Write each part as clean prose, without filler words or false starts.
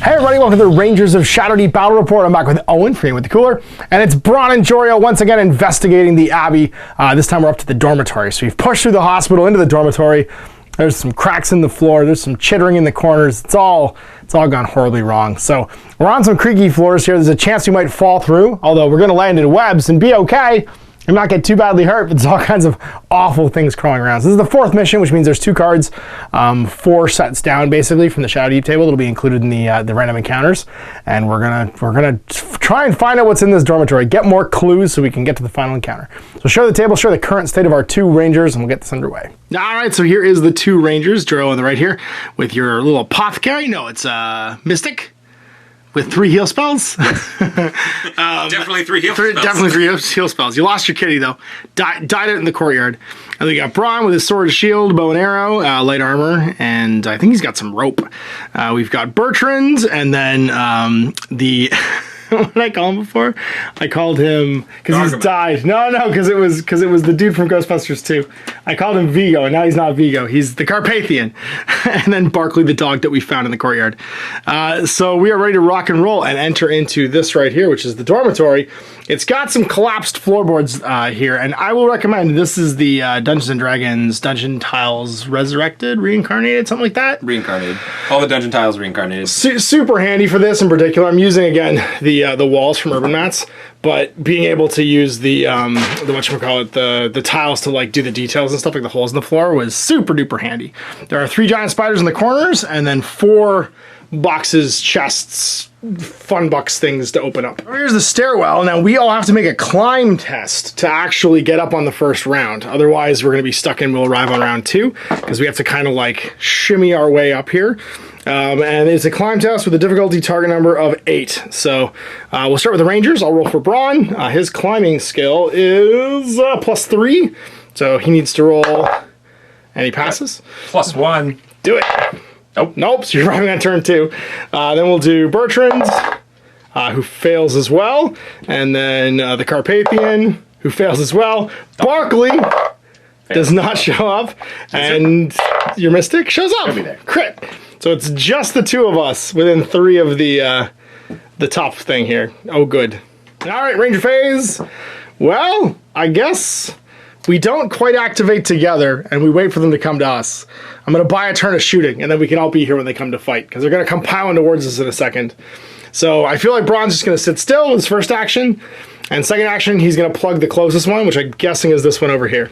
Hey everybody, welcome to the Rangers of Shadowdeep Battle Report. I'm back with Owen, free with the cooler, and it's Bron and Jauriel once again investigating the Abbey. This time we're up to the dormitory. So we've pushed through the hospital into the dormitory. There's some cracks in the floor. There's some chittering in the corners. It's all gone horribly wrong. So we're on some creaky floors here. There's a chance we might fall through, although we're going to land in webs and be okay and not get too badly hurt, but there's all kinds of awful things crawling around. So this is the fourth mission, which means there's 2 cards, 4 sets down basically from the Shadowdeep table that'll be included in the random encounters, and we're gonna try and find out what's in this dormitory, get more clues so we can get to the final encounter. So show the table, show the current state of our 2 rangers, and we'll get this underway. All right, so here is the 2 rangers, Jauriel on the right here, with your little apothecary. No, it's Mystic. With 3 heal spells. Definitely 3 heal spells. Definitely 3 heal spells. You lost your kitty, though. Died out in the courtyard. And we got Bron with his sword, shield, bow and arrow, light armor, and I think he's got some rope. We've got Bertrand, and then the... What did I call him before? I called him because he's died. No, because it was the dude from Ghostbusters 2. I called him Vigo, and now he's not Vigo. He's the Carpathian. And then Barkley, the dog that we found in the courtyard. So we are ready to rock and roll and enter into this right here, which is the dormitory. It's got some collapsed floorboards here, and I will recommend this is the Dungeons & Dragons Dungeon Tiles Resurrected, Reincarnated, something like that. Reincarnated. All the dungeon tiles reincarnated. Super handy for this in particular. I'm using, again, the walls from Urban Mats, but being able to use the whatchamacallit, the tiles to like do the details and stuff, like the holes in the floor, was super duper handy. There are 3 giant spiders in the corners, and then 4 boxes, chests, fun box things to open up. Here's the stairwell. Now we all have to make a climb test to actually get up on the first round. Otherwise we're gonna be stuck in, we'll arrive on round 2, because we have to kind of like shimmy our way up here. And it's a climb test with a difficulty target number of 8. So we'll start with the Rangers. I'll roll for Bron. His climbing skill is +3. So he needs to roll, and he passes. +1. Do it. Nope, so you're arriving on turn 2. Then we'll do Bertrand, who fails as well. And then the Carpathian, who fails as well. Barkley does not show up. And your Mystic shows up. Crit. So it's just the 2 of us within 3 of the top thing here. Oh, good. All right, Ranger phase. Well, I guess we don't quite activate together, and we wait for them to come to us. I'm going to buy a turn of shooting, and then we can all be here when they come to fight, because they're going to come piling towards us in a second. So I feel like Bron's just going to sit still with his first action, and second action, he's going to plug the closest one, which I'm guessing is this one over here.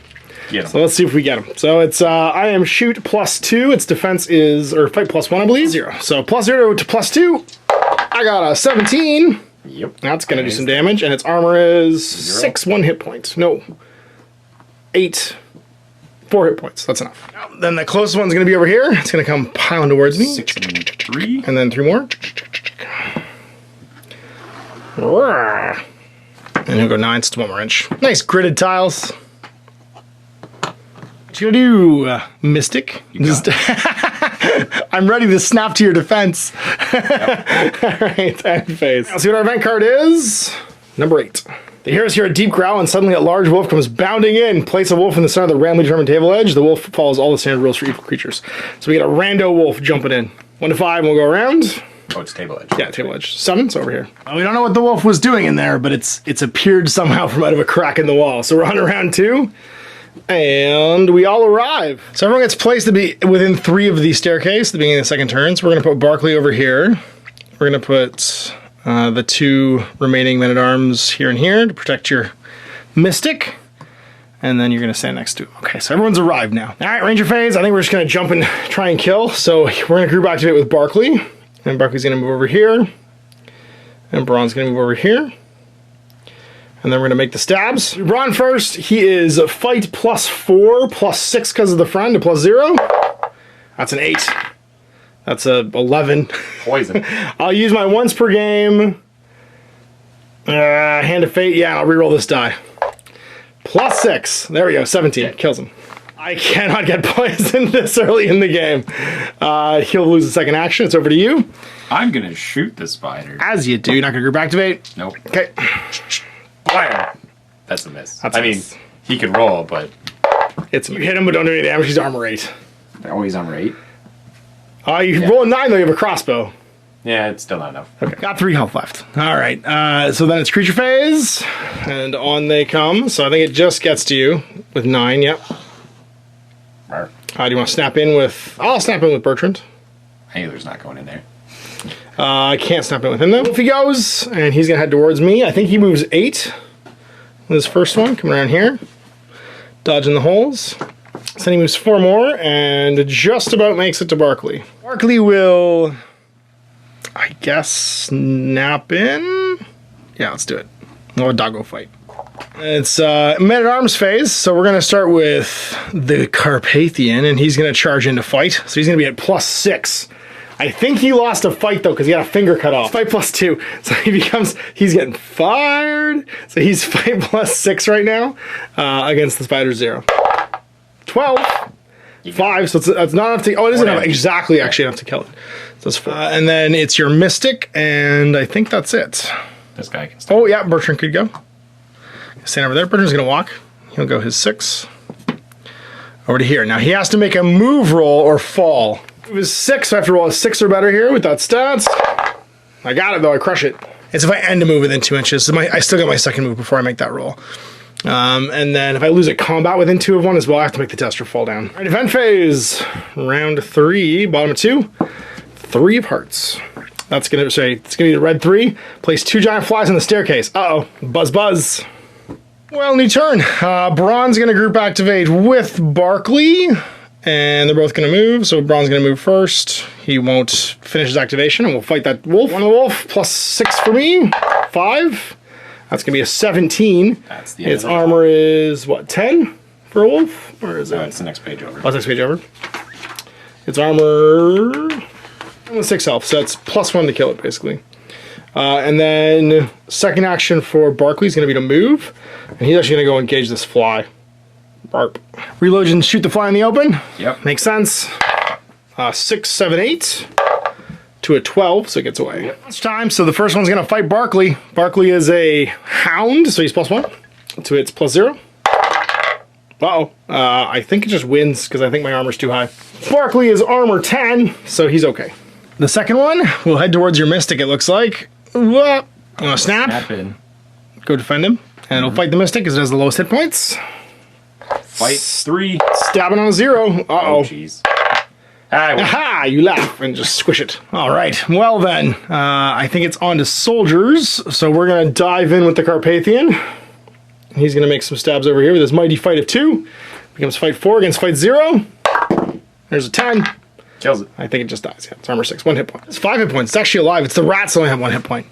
Yeah. So let's see if we get him. So it's I am shoot +2. Its defense is, or fight +1, I believe. 0. So +0 to +2. I got a 17. Yep. That's going to do some damage, and its armor is 6, 1 hit point. No. 8, 4 hit points. That's enough. Then the closest one's going to be over here. It's going to come piling towards me. 6 and 3. And then 3 more. And he'll go 9, so it's 1 more inch. Nice gridded tiles. What you gonna do, Mystic? I'm ready to snap to your defense. Yep. All right, end phase. Let's see what our event card is. Number 8. The heroes hear a deep growl, and suddenly a large wolf comes bounding in. Place a wolf in the center of the randomly determined table edge. The wolf follows all the standard rules for evil creatures. So we get a rando wolf jumping in. 1 to 5, and we'll go around. Oh, it's table edge. Yeah, table edge. 7, it's over here. We don't know what the wolf was doing in there, but it's appeared somehow from out of a crack in the wall. So we're on to round 2. And we all arrive. So everyone gets placed to be within 3 of the staircase at the beginning of the second turn. So we're going to put Barkley over here. We're going to put the 2 remaining men-at-arms here and here to protect your Mystic. And then you're going to stand next to him. Okay, so everyone's arrived now. All right, Ranger phase. I think we're just going to jump and try and kill. So we're going to group activate with Barkley. And Barkley's going to move over here. And Bron's going to move over here. And then we're going to make the stabs. Bron first. He is fight +4, +6 because of the friend, to +0. That's an 8. That's a 11. Poison. I'll use my once per game. Hand of Fate. Yeah, I'll reroll this die. +6. There we go. 17. Okay. Kills him. I cannot get poisoned this early in the game. He'll lose the second action. It's over to you. I'm going to shoot the spider. As you do. You're not going to group activate? Nope. Okay. Fire. That's a miss. That's a miss. I mean, he could roll, but You hit him, but don't do any damage. He's armor 8. They're always armor 8. You roll a 9, though. You have a crossbow. Yeah, it's still not enough. Okay, got 3 health left. All right, so then it's creature phase, and on they come. So I think it just gets to you with 9, yep. Do you want to snap in with... I'll snap in with Bertrand. Haler's not going in there. I can't snap in with him, though. If he goes, and he's going to head towards me. I think he moves 8 with his first one, coming around here. Dodging the holes. So then he moves 4 more, and just about makes it to Barkley. Barkley will... I guess snap in? Yeah, let's do it. We'll have a doggo fight. It's men-at-arms phase, so we're going to start with the Carpathian, and he's going to charge into fight. So he's going to be at +6. I think he lost a fight, though, because he got a finger cut off. Fight +2. So he's getting fired. So he's fight +6 right now against the Spider 0. 12. 5, so that's not enough to... Oh, it isn't enough. Exactly, actually enough to kill it. So it's 4. And then it's your Mystic, and I think that's it. This guy can stop. Oh, yeah, Bertrand could go. Stand over there. Bertrand's going to walk. He'll go his 6. Over to here. Now, he has to make a move roll or fall. It was 6, so I have to roll a 6 or better here with that stats. I got it, though. I crush it. It's if I end a move within 2 inches. So I still get my second move before I make that roll. And then if I lose a combat within 2 of 1 as well, I have to make the tester fall down. All right, event phase. Round 3, bottom of 2. 3 of hearts. That's going to say it's going to be the red 3. Place 2 giant flies on the staircase. Uh-oh. Buzz, buzz. Well, new turn. Bron's going to group activate with Barkley. And they're both going to move. So Bron's going to move first. He won't finish his activation. And we'll fight that wolf. One of the wolf. +6 for me. 5. That's going to be a 17. That's the end its armor is, what, 10 for a wolf? Or is it? It's the next page over. Oh, it's next page over. Its armor... 6 health, so that's +1 to kill it, basically. And then second action for Barkley is going to be to move. And he's actually going to go engage this fly. Bark. Reload and shoot the fly in the open. Yep. Makes sense. 6, 7, 8. To a 12, so it gets away. Yep. It's time, so the first one's going to fight Barkley. Barkley is a hound, so he's +1. To its +0. Uh-oh. I think it just wins, because I think my armor's too high. Barkley is armor 10, so he's okay. The second one, we'll head towards your Mystic, it looks like. You want to snap? Snap in. Go defend him. And it'll fight the Mystic, because it has the lowest hit points. Fight 3. Stabbing on a 0. Uh-oh. Oh, jeez. Aha! You laugh and just squish it. All right. Well, then, I think it's on to soldiers. So we're going to dive in with the Carpathian. He's going to make some stabs over here with his mighty fight of 2. Becomes fight 4 against fight 0. There's a 10. Kills it. I think it just dies. Yeah, it's armor 6. 1 hit point. It's 5 hit points. It's actually alive. It's the rats that only have 1 hit point.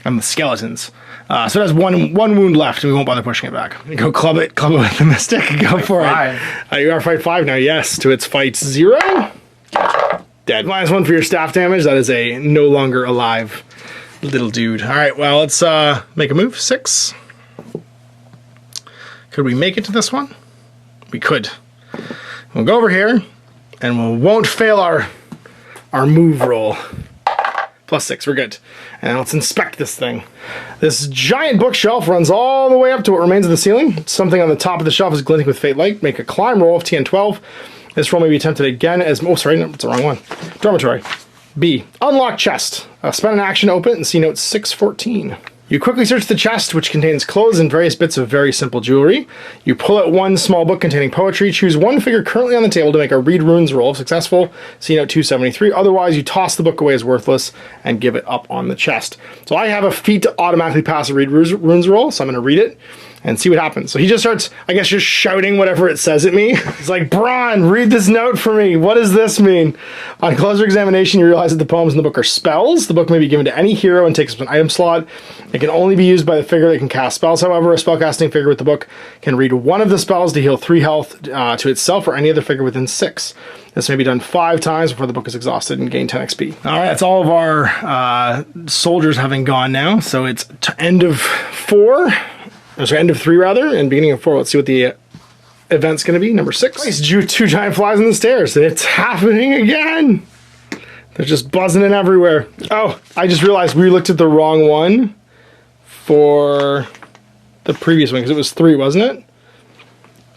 And the skeletons. So it has one wound left, and we won't bother pushing it back. Go club it with the Mystic. Go for it. You are fight 5 now, yes. To its fight 0. Gotcha. Dead. -1 for your staff damage. That is a no longer alive little dude. All right, well, let's make a move. 6. Could we make it to this one? We could. We'll go over here, and we won't fail our move roll. +6, we're good. And let's inspect this thing. This giant bookshelf runs all the way up to what remains of the ceiling. Something on the top of the shelf is glinting with faint light. Make a climb roll of TN 12. This roll may be attempted again as... Oh, sorry, no, it's the wrong one. Dormitory. B. Unlock chest. Spend an action to open it and see note 614. You quickly search the chest, which contains clothes and various bits of very simple jewelry. You pull out one small book containing poetry. Choose one figure currently on the table to make a read runes roll. If successful, see note 273. Otherwise, you toss the book away as worthless and give it up on the chest. So I have a feat to automatically pass a read runes roll, so I'm going to read it and see what happens. So he just starts, I guess, just shouting whatever it says at me. He's like, Bron, read this note for me. What does this mean? On closer examination, you realize that the poems in the book are spells. The book may be given to any hero and takes up an item slot. It can only be used by the figure that can cast spells. However, a spellcasting figure with the book can read one of the spells to heal 3 health to itself or any other figure within 6. This may be done 5 times before the book is exhausted and gain 10 XP. All right, that's all of our soldiers having gone now. So it's end of 4. Sorry, end of 3 rather, and beginning of 4. Let's see what the event's going to be. Number 6. Place 2 giant flies on the stairs. It's happening again. They're just buzzing in everywhere. Oh, I just realized we looked at the wrong one for the previous one, because it was 3, wasn't it?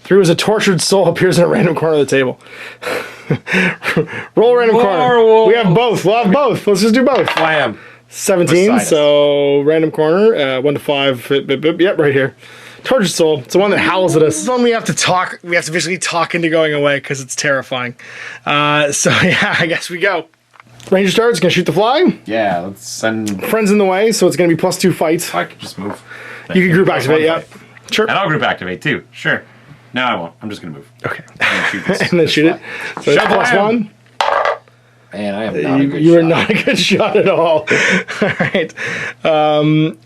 3 was a tortured soul appears in a random corner of the table. Roll random corner. We have both. We'll have both. Let's just do both. Wham. 17. Beside us. So random corner. 1 to 5. Yep, right here. Tortured Soul. It's the one that howls at us. This is one we have to talk. We have to visually talk into going away because it's terrifying. So yeah, I guess we go. Ranger starts. Gonna shoot the fly. Yeah, let's send... Friends in the way, so it's gonna be +2 fight. I could just move. You can group activate. Yep. Sure. And I'll group activate too. Sure. No, I won't. I'm just gonna move. Okay. I'm gonna shoot this. And then shoot it. So it's +1. Man, I am not a good You shot. are not a good shot at all. All right.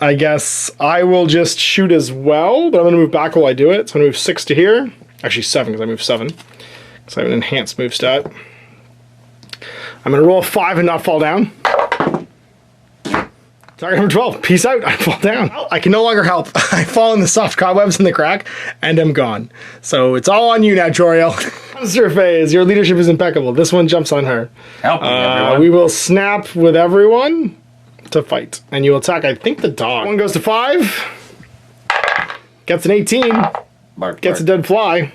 I guess I will just shoot as well, but I'm going to move back while I do it. So I'm going to move 6 to here. Actually 7, because I moved 7. Because I have an enhanced move stat. I'm going to roll a 5 and not fall down. Target number 12. Peace out. I fall down. Well, I can no longer help. I fall in the soft cobwebs in the crack, and I'm gone. So it's all on you now, Jauriel. Monster phase. Your leadership is impeccable. This one jumps on her. Help me, everyone. We will snap with everyone to fight. And you will attack, I think, the dog. One goes to 5. Gets an 18. Bark, Gets a bark. dead fly.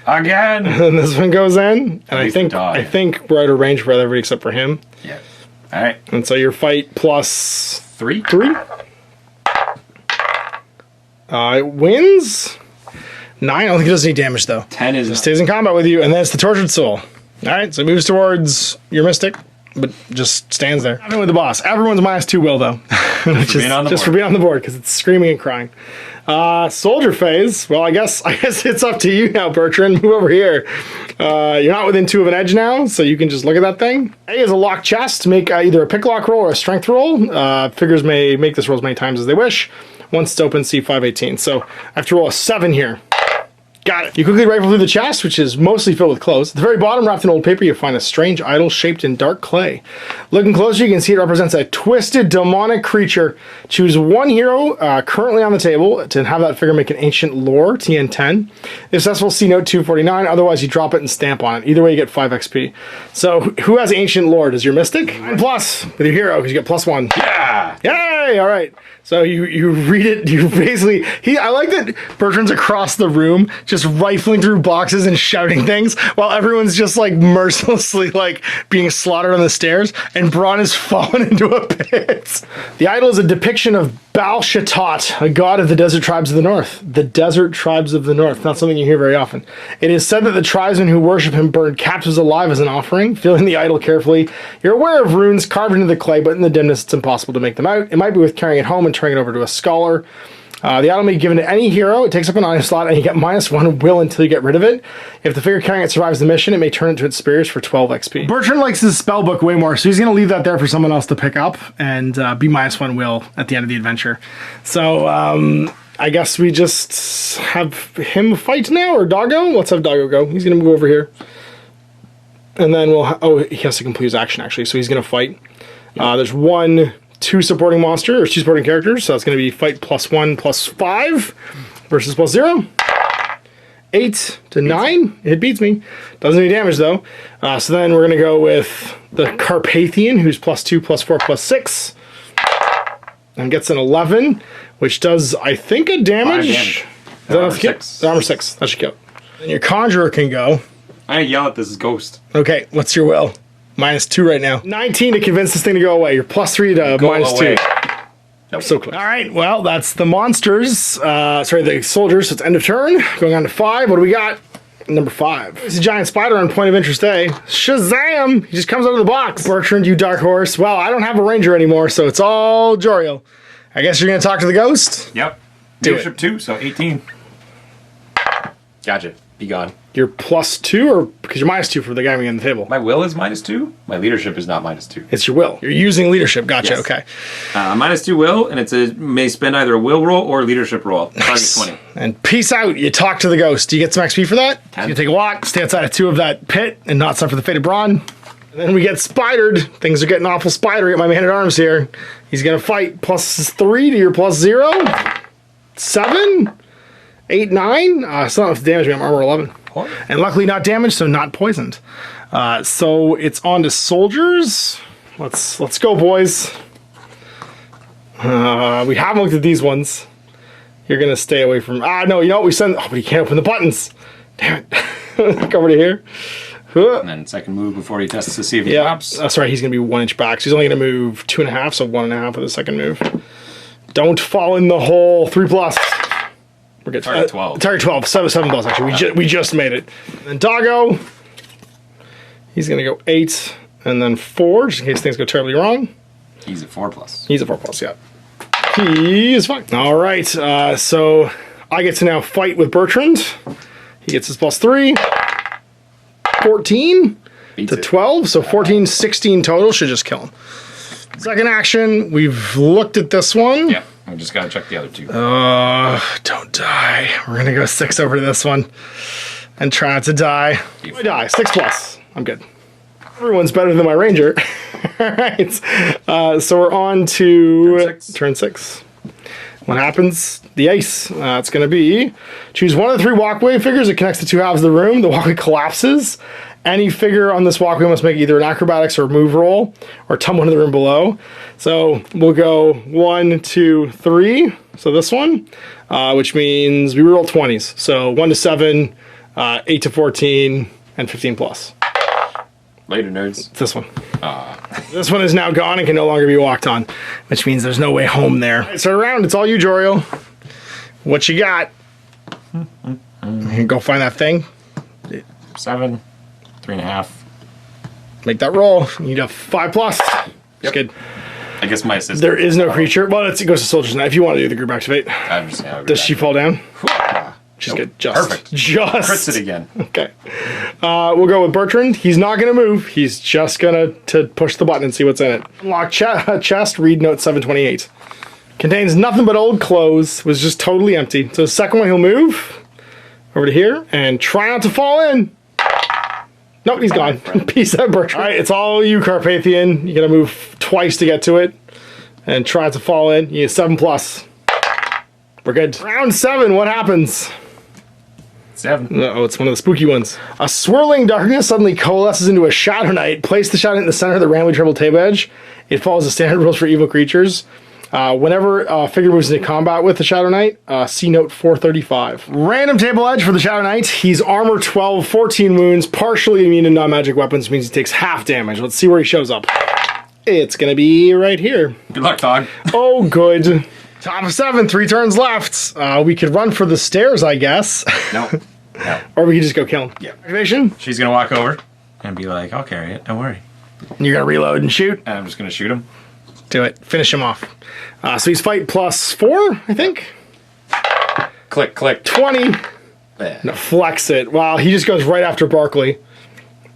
Again. And this one goes in. And least the dog. I think we're out of range for everybody except for him. Yeah. All right. And so your fight +3. 3. It wins. 9. I don't think it does any damage, though. 10 is... It stays in combat with you, and then it's the Tortured Soul. Alright, so it moves towards your Mystic, but just stands there. Having with the boss. Everyone's -2 will, though. Which is being on the just for board. being on the board, because it's screaming and crying. Soldier phase. Well, I guess it's up to you now, Bertrand. Move over here. You're not within 2 of an edge now, so you can just look at that thing. A is a locked chest. Make either a pick lock roll or a strength roll. Figures may make this roll as many times as they wish. Once it's open, C518. So I have to roll a 7 here. Got it. You quickly rifle through the chest, which is mostly filled with clothes. At the very bottom, wrapped in old paper, you find a strange idol shaped in dark clay. Looking closer, you can see it represents a twisted demonic creature. Choose one hero currently on the table to have that figure make an ancient lore, TN10. If successful, see note 249. Otherwise, you drop it and stamp on it. Either way, you get 5 XP. So, who has ancient lore? Does your Mystic? 9+ with your hero, because you get +1. Yeah. Yay! All right. So you read it. You basically I like that Bertrand's across the room, just rifling through boxes and shouting things, while everyone's just like mercilessly like being slaughtered on the stairs, and Bron is fallen into a pit. The idol is a depiction of Baal Shatot, a god of the desert tribes of the north. The desert tribes of the north. Not something you hear very often. It is said that the tribesmen who worship him burn captives alive as an offering. Feeling the idol carefully, you're aware of runes carved into the clay, but in the dimness it's impossible to make them out. It might be worth carrying it home and turning it over to a scholar. The idol may be given to any hero. It takes up an item slot, and you get -1 will until you get rid of it. If the figure carrying it survives the mission, it may turn into its superiors for 12 XP. Bertrand likes his spell book way more, so he's going to leave that there for someone else to pick up, and be -1 will at the end of the adventure. So, I guess we just have him fight now, or Doggo? Let's have Doggo go. He's going to move over here. And then we'll... he has to complete his action, actually, so he's going to fight. There's 2 supporting monster, or 2 supporting characters, so that's going to be fight +1 +5 versus +0. 8 to 9. It beats me. Doesn't do any damage, though. So then we're going to go with the Carpathian, who's +2 +4 +6. And gets an 11, which does, I think, a damage. Is that enough to kill? Armor 6. That should kill. Then your Conjurer can go. I yell at this ghost. Okay, what's your will? -2 right now. 19 to convince this thing to go away. You're +3 to -2. Nope. So close. All right, well, that's the monsters. Sorry, the soldiers. So it's end of turn. Going on to 5. What do we got? Number 5. It's a giant spider on point of interest A. Shazam! He just comes out of the box. Bertrand, you dark horse. Well, I don't have a ranger anymore, so it's all Jauriel. I guess you're going to talk to the ghost? Yep. Do Leadership 2, so 18. Gotcha. Be gone. You're +2, or because you're -2 for the guy on the table? My will is -2. My leadership is not -2. It's your will. You're using leadership. Gotcha. Yes. Okay. -2 will, and may spend either a will roll or a leadership roll. Target 20. And peace out. You talk to the ghost. Do you get some XP for that? 10. You take a walk, stay outside of 2 of that pit, and not suffer the fate of Bron. And then we get spidered. Things are getting awful spidery at my man at arms here. He's gonna fight +3 to your +0. 7, 8, 9. Still not enough to damage me. I'm armor 11. What? And luckily not damaged, so not poisoned. So it's on to soldiers. Let's go, boys. We haven't looked at these ones. You're gonna stay away from. No, you know what? We send. Oh, but you can't open the buttons. Damn it. Look over to here. And then second move before he tests to see if he drops. That's right. He's going to be 1 inch back. So he's only going to move 2.5, so 1.5 with the second move. Don't fall in the hole. 3+. We're good. Target 12. Target 12. 7+, actually. We just made it. And then Doggo. He's going to go 8 and then 4, just in case things go terribly wrong. He's a 4+. He's a 4+, yeah. He is fine. All right. So I get to now fight with Bertrand. He gets his +3. 14 Beats to it. 12. So 14, 16 total. Should just kill him. Second action. We've looked at this one. Yeah, we just got to check the other 2. Don't die. We're going to go 6 over to this one and try not to die. I die. 6+. I'm good. Everyone's better than my ranger. All right. So we're on to turn 6. What happens? The ice. It's going to be choose one of the 3 walkway figures that connects the 2 halves of the room. The walkway collapses. Any figure on this walkway must make either an acrobatics or move roll or tumble into the room below. So we'll go 1, 2, 3. So this one, which means we roll 20s. So 1 to 7, 8 to 14, and 15+. Later, nerds. This one. This one is now gone and can no longer be walked on, which means there's no way home there. Right, so around, it's all you, Jauriel. What you got? Go find that thing. 7, 3.5. Make that roll. You need a 5+. Yep. It's good. I guess my assistant. There is no creature. Well, it goes to Soldier's Knife. If you want to do the group activate. I understand. Does she fall down? She's Nope. good. Just. Perfect. Just. Crits it again. Okay. We'll go with Bertrand. He's not going to move. He's just going to push the button and see what's in it. Unlock chest. Read note 728. Contains nothing but old clothes. Was just totally empty. So the second one, he'll move over to here and try not to fall in. Nope, he's gone. Peace out, Bertrand. All right, it's all you, Carpathian. You got to move twice to get to it and try not to fall in. You need 7+. We're good. Round 7. What happens? 7. Uh-oh, it's one of the spooky ones. A swirling darkness suddenly coalesces into a Shadow Knight. Place the Shadow Knight in the center of the randomly triple table edge. It follows the standard rules for evil creatures. Whenever a figure moves into combat with the Shadow Knight, see note 435. Random table edge for the Shadow Knight. He's armor 12, 14 wounds, partially immune to non-magic weapons, which means he takes half damage. Let's see where he shows up. It's gonna be right here. Good luck, dog. Oh, good. Top of 7, 3 turns left. We could run for the stairs, I guess. No. No. Or we could just go kill him. Yeah. Activation. She's going to walk over and be like, I'll carry it. Don't worry. And you're going to reload and shoot. And I'm just going to shoot him. Do it. Finish him off. So he's fight +4, I think. Click, click. 20. Yeah. No, flex it. Wow, he just goes right after Barkley.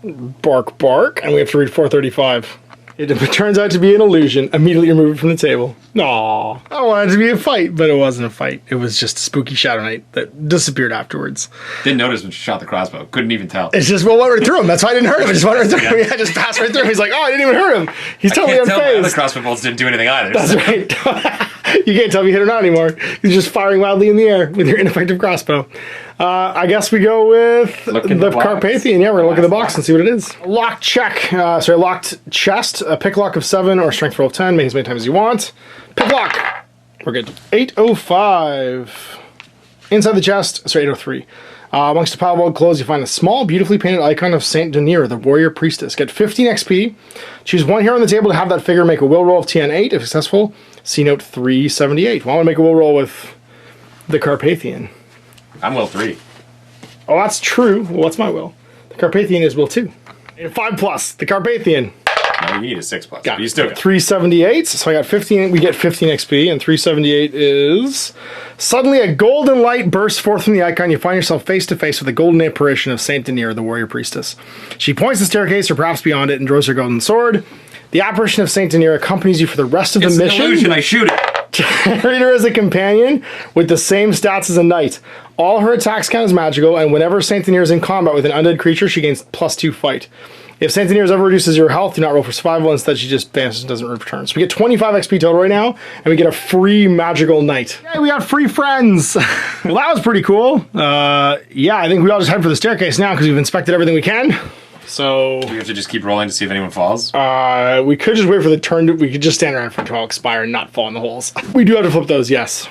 Bark, bark. And we have to read 435. It turns out to be an illusion. Immediately remove it from the table. Aw. I wanted it to be a fight, but it wasn't a fight. It was just a spooky Shadow Knight that disappeared afterwards. Didn't notice when she shot the crossbow. Couldn't even tell. It's just, well, went right through him. That's why I didn't hurt him. I just went right through him. Yeah, I just passed right through him. He's like, oh, I didn't even hurt him. He's totally Can't tell my other unfazed. crossbow bolts didn't do anything either. That's right. You can't tell if you hit or not anymore. You're just firing wildly in the air with your ineffective crossbow. I guess we go with the Carpathian. Yeah, we're going to look at the box and see what it is. Locked check. Locked chest. A pick lock of 7 or a strength roll of 10. Make as many times as you want. Pick lock. We're good. 805. Inside the chest. Sorry, 803. Amongst a pile of old clothes, you find a small, beautifully painted icon of Saint Denis, the warrior priestess. Get 15 XP. Choose one here on the table to have that figure make a will roll of TN8. If successful, see note 378. Well, I want to make a will roll with the Carpathian. I'm will 3. Oh, that's true. Well, what's my will? The Carpathian is will 2. 5+. The Carpathian. No, you need a 6+. Got You still got 378. So I got 15. We get 15 XP, and 378 is suddenly a golden light bursts forth from the icon. You find yourself face to face with the golden apparition of Saint Denis, the warrior priestess. She points the staircase, or perhaps beyond it, and draws her golden sword. The apparition of Saint Denis accompanies you for the rest of the mission. It's an illusion. I shoot it. Carried her as a companion with the same stats as a knight. All her attacks count as magical, and whenever Saint Denis is in combat with an undead creature, she gains +2 fight. If Saint Denis ever reduces your health, do not roll for survival. Instead, she just vanishes and doesn't return. So we get 25 XP total right now, and we get a free magical knight. Yay, we got free friends! Well, that was pretty cool. Yeah, I think we all just head for the staircase now because we've inspected everything we can. So We have to just keep rolling to see if anyone falls. we could just wait for the turn. We could just stand around for it to all expire and not fall in the holes. We do have to flip those, yes.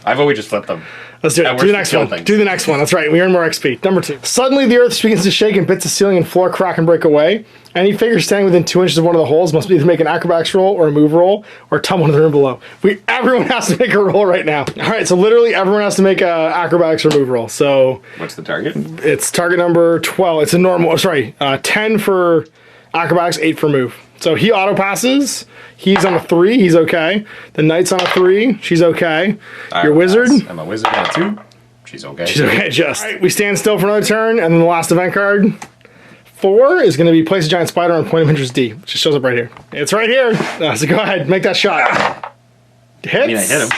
I've always just flipped them. Let's do it. Do the next one. Do the next one. That's right. We earn more XP. Number 2. Suddenly, the earth begins to shake and bits of ceiling and floor crack and break away. Any figure standing within 2 inches of one of the holes must either make an acrobatics roll or a move roll or tumble into the room below. Everyone has to make a roll right now. All right, so literally everyone has to make a acrobatics or move roll. So what's the target? It's target number 12. It's a normal. Sorry, 10 for acrobatics, 8 for move. So he auto passes. He's on a 3. He's okay. The knight's on a 3. She's okay. Your wizard. I'm a wizard on a 2. She's okay. She's okay. Just. All right, we stand still for another turn, and then the last event card. 4 is going to be place a giant spider on point of interest D, which just shows up right here. It's right here. So go ahead, make that shot. Hits. I mean, I hit him.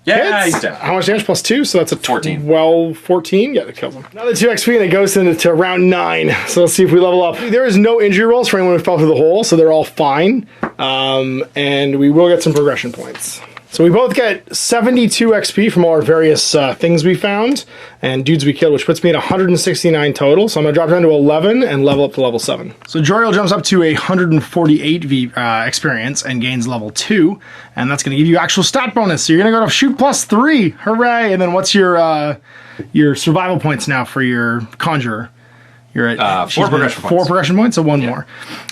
Yeah, hits. He's down. How much damage? Plus 2, so that's a 14. 14. Yeah, that kills him. Another 2 XP, and it goes into round 9. So let's see if we level up. There is no injury rolls for anyone who fell through the hole, so they're all fine. And we will get some progression points. So we both get 72 XP from all our various things we found and dudes we killed, which puts me at 169 total. So I'm going to drop down to 11 and level up to level 7. So Jauriel jumps up to 148 experience and gains level 2. And that's going to give you actual stat bonus. So you're going to go to shoot plus 3. Hooray. And then what's your survival points now for your conjurer? You're at 4 progression points. 4 progression points, so 1 more.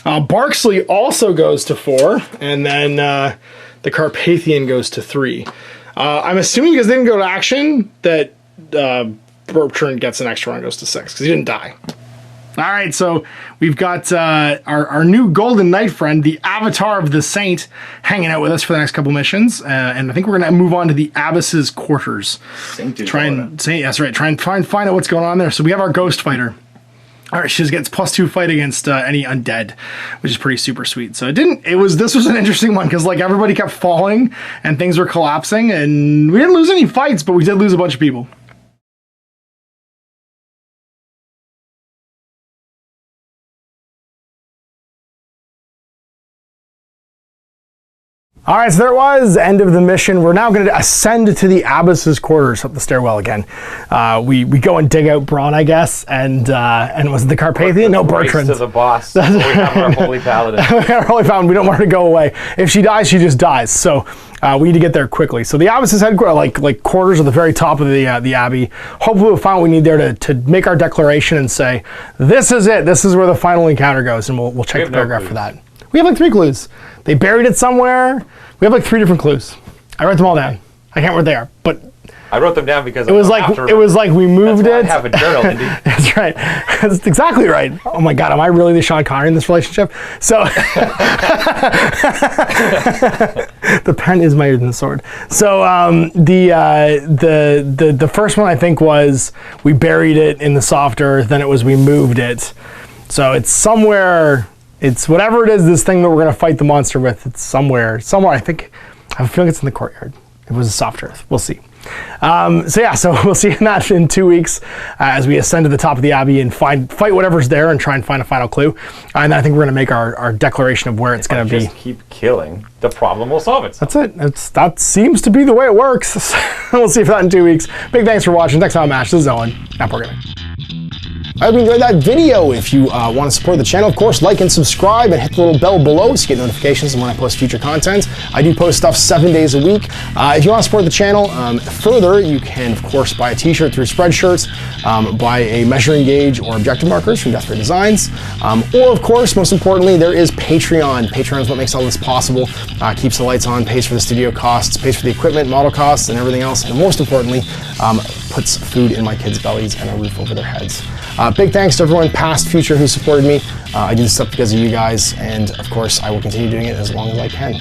Barksley also goes to 4. And then... the Carpathian goes to 3. I'm assuming because they didn't go to action that Bertrand gets an extra one and goes to 6 because he didn't die. All right, so we've got our new Golden Knight friend, the Avatar of the Saint, hanging out with us for the next couple missions. And I think we're going to move on to the Abbess's quarters. Try and find out what's going on there. So we have our Ghost Fighter. All right, she gets plus 2 fight against any undead, which is pretty super sweet. So this was an interesting one because like everybody kept falling and things were collapsing and we didn't lose any fights, but we did lose a bunch of people. All right, so there it was, end of the mission. We're now going to ascend to the Abbess's quarters up the stairwell again. We go and dig out Bron, I guess, and was it the Carpathian? No, Bertrand. To the boss. We have our holy paladin. We have our holy paladin. We don't want her to go away. If she dies, she just dies. So we need to get there quickly. So the Abbess's headquarters, like quarters, are the very top of the Abbey. Hopefully, we'll find what we need there to make our declaration and say, this is it. This is where the final encounter goes, and we'll check the paragraph for that. We have like 3 clues. They buried it somewhere. We have like 3 different clues. I wrote them all down. I can't remember what they are, but I wrote them down because it was like we moved it. I have a journal. That's right. That's exactly right. Oh my God, am I really the Sean Connery in this relationship? So the pen is mightier than the sword. So the first one I think was we buried it in the soft earth. Then it was we moved it. So it's somewhere. It's whatever it is, this thing that we're going to fight the monster with, it's somewhere, I think, I have a feeling it's in the courtyard. It was a soft earth. We'll see. So we'll see that in 2 weeks as we ascend to the top of the Abbey and fight whatever's there and try and find a final clue. And then I think we're going to make our declaration of where it's going to be. Just keep killing, the problem will solve itself. That's it. That seems to be the way it works. We'll see for that in 2 weeks. Big thanks for watching. Next time, Mash. This is Owen. Now we're going I hope you enjoyed that video. If you want to support the channel, of course, like and subscribe and hit the little bell below to get notifications when I post future content. I do post stuff 7 days a week. If you want to support the channel further, you can, of course, buy a t-shirt through Spreadshirts, buy a measuring gauge or objective markers from Death Ray Designs, or, of course, most importantly, there is Patreon. Patreon is what makes all this possible, keeps the lights on, pays for the studio costs, pays for the equipment, model costs, and everything else, and most importantly, puts food in my kids' bellies and a roof over their heads. Big thanks to everyone, past, future, who supported me. I do this stuff because of you guys, and of course, I will continue doing it as long as I can.